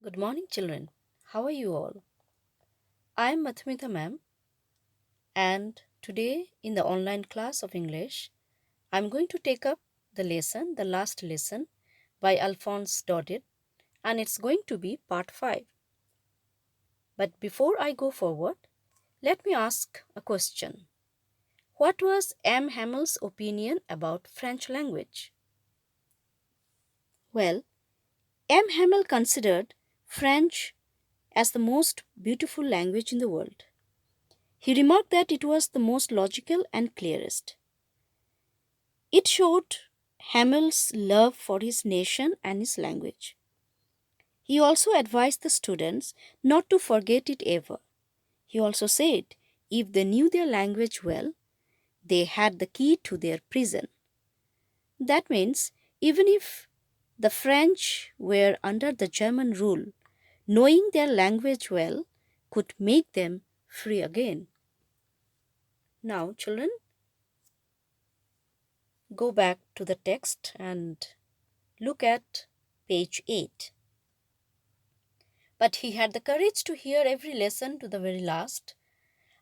Good morning, children. How are you all? I am Madhumita ma'am, and today in the online class of English, I'm going to take up the last lesson by Alphonse Daudet, and it's going to be part 5. But before I go forward, let me ask a question. What was M. Hamel's opinion about French language? Well, M. Hamel considered French as the most beautiful language in the world. He remarked that it was the most logical and clearest. It showed Hamel's love for his nation and his language. He also advised the students not to forget it ever. He also said if they knew their language well, they had the key to their prison. That means even if the French were under the German rule, knowing their language well could make them free again. Now, children, go back to the text and look at page 8. But he had the courage to hear every lesson to the very last.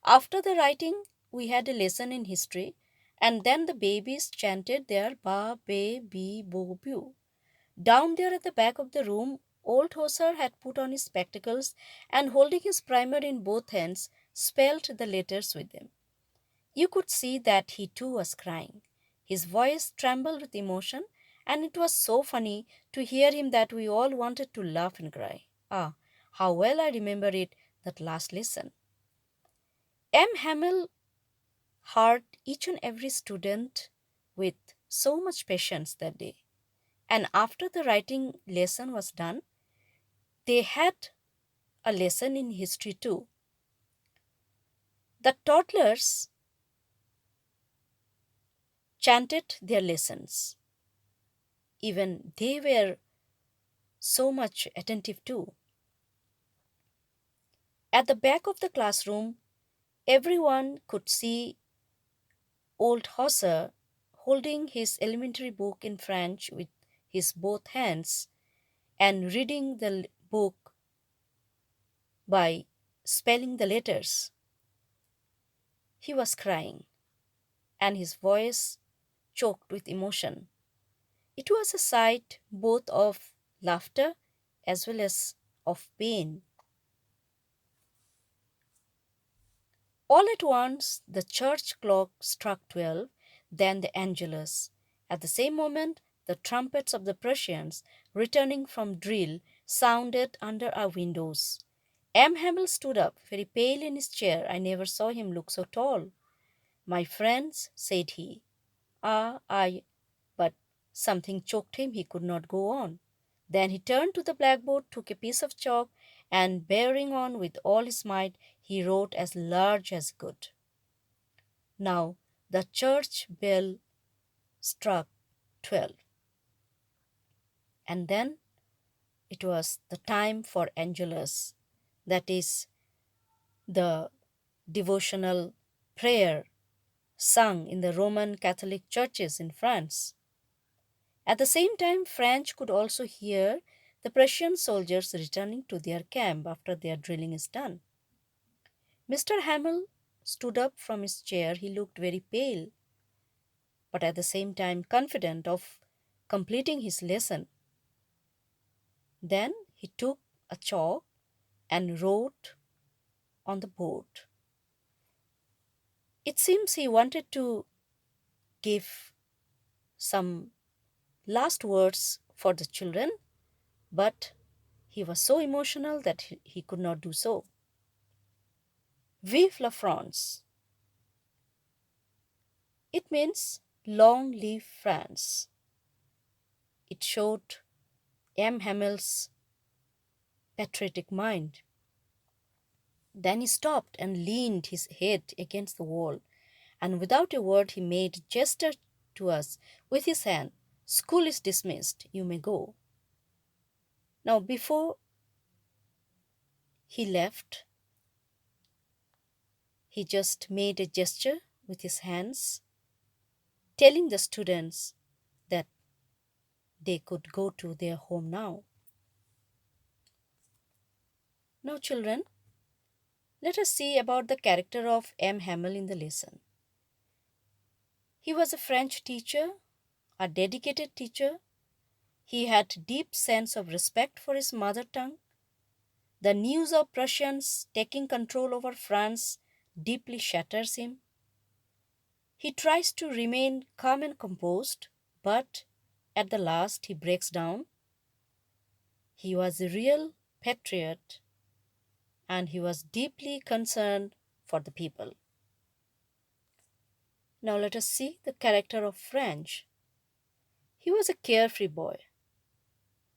After the writing, we had a lesson in history, and then the babies chanted their ba, be, bi, bo, bu. Down there at the back of the room, old Hosser had put on his spectacles and, holding his primer in both hands, spelled the letters with them. You could see that he too was crying. His voice trembled with emotion, and it was so funny to hear him that we all wanted to laugh and cry. Ah, how well I remember it, that last lesson. M. Hamel heard each and every student with so much patience that day. And after the writing lesson was done, they had a lesson in history too. The toddlers chanted their lessons. Even they were so much attentive too. At the back of the classroom, everyone could see old Hauser holding his elementary book in French with his both hands and reading the book by spelling the letters. He was crying, and his voice choked with emotion. It was a sight both of laughter as well as of pain. All at once, the church clock struck 12, then the Angelus. At the same moment, the trumpets of the Prussians, returning from drill, sounded under our windows. M. Hamel stood up, very pale in his chair. I never saw him look so tall. My friends, said he. But something choked him. He could not go on. Then he turned to the blackboard, took a piece of chalk, and bearing on with all his might, he wrote as large as he could. Now the church bell struck 12. And then it was the time for Angelus, that is, the devotional prayer sung in the Roman Catholic churches in France. At the same time, French could also hear the Prussian soldiers returning to their camp after their drilling is done. Mr. Hamel stood up from his chair. He looked very pale, but at the same time confident of completing his lesson. Then he took a chalk and wrote on the board. It seems he wanted to give some last words for the children, but he was so emotional that he could not do so. Vive la France! It means long live France. It showed M. Hamel's patriotic mind. Then he stopped and leaned his head against the wall, and without a word he made a gesture to us with his hand. School is dismissed, you may go. Now, before he left, he just made a gesture with his hands, telling the students that they could go to their home now. Now, children, let us see about the character of M. Hamel in the lesson. He was a French teacher, a dedicated teacher. He had deep sense of respect for his mother tongue. The news of Prussians taking control over France deeply shatters him. He tries to remain calm and composed, but at the last he breaks down. He was a real patriot and he was deeply concerned for the people. Now let us see the character of French. He was a carefree boy.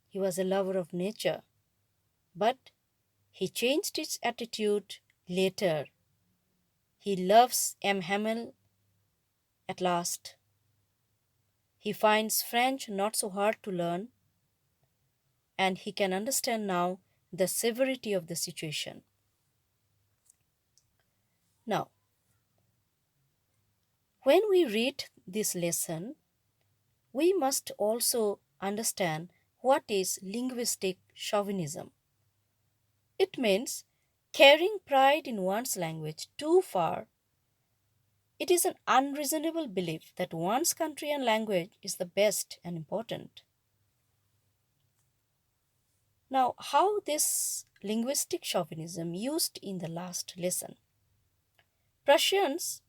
He was a lover of nature, but he changed his attitude later. He loves M. Hamel at last. He finds French not so hard to learn, and he can understand now the severity of the situation. Now, when we read this lesson, we must also understand what is linguistic chauvinism. It means carrying pride in one's language too far. It is an unreasonable belief that one's country and language is the best and important. Now, how this linguistic chauvinism used in the last lesson? Prussians,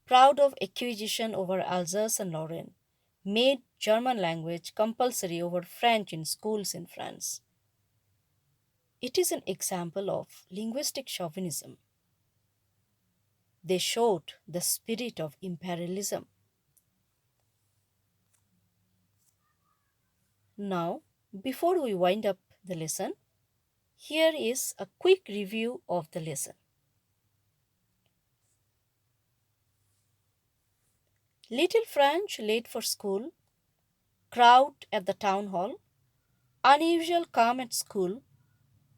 proud of acquisition over Alsace and Lorraine, made German language compulsory over French in schools in France. It is an example of linguistic chauvinism. They showed the spirit of imperialism. Now, before we wind up the lesson, here is a quick review of the lesson. Little French late for school, crowd at the town hall, unusual calm at school,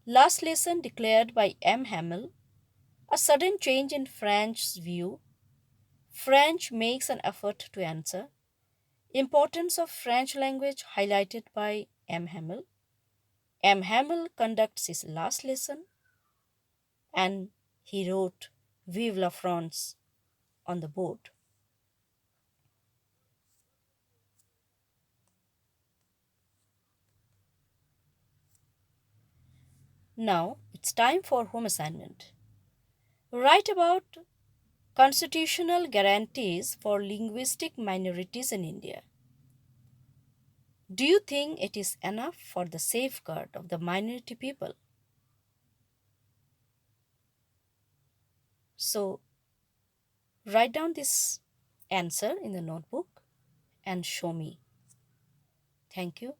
last lesson declared by M. Hamel, a sudden change in French's view, French makes an effort to answer, importance of French language highlighted by M. Hamel, M. Hamel conducts his last lesson, and he wrote Vive la France on the board. Now it's time for home assignment. Write about constitutional guarantees for linguistic minorities in India. Do you think it is enough for the safeguard of the minority people? So, write down this answer in the notebook and show me. Thank you.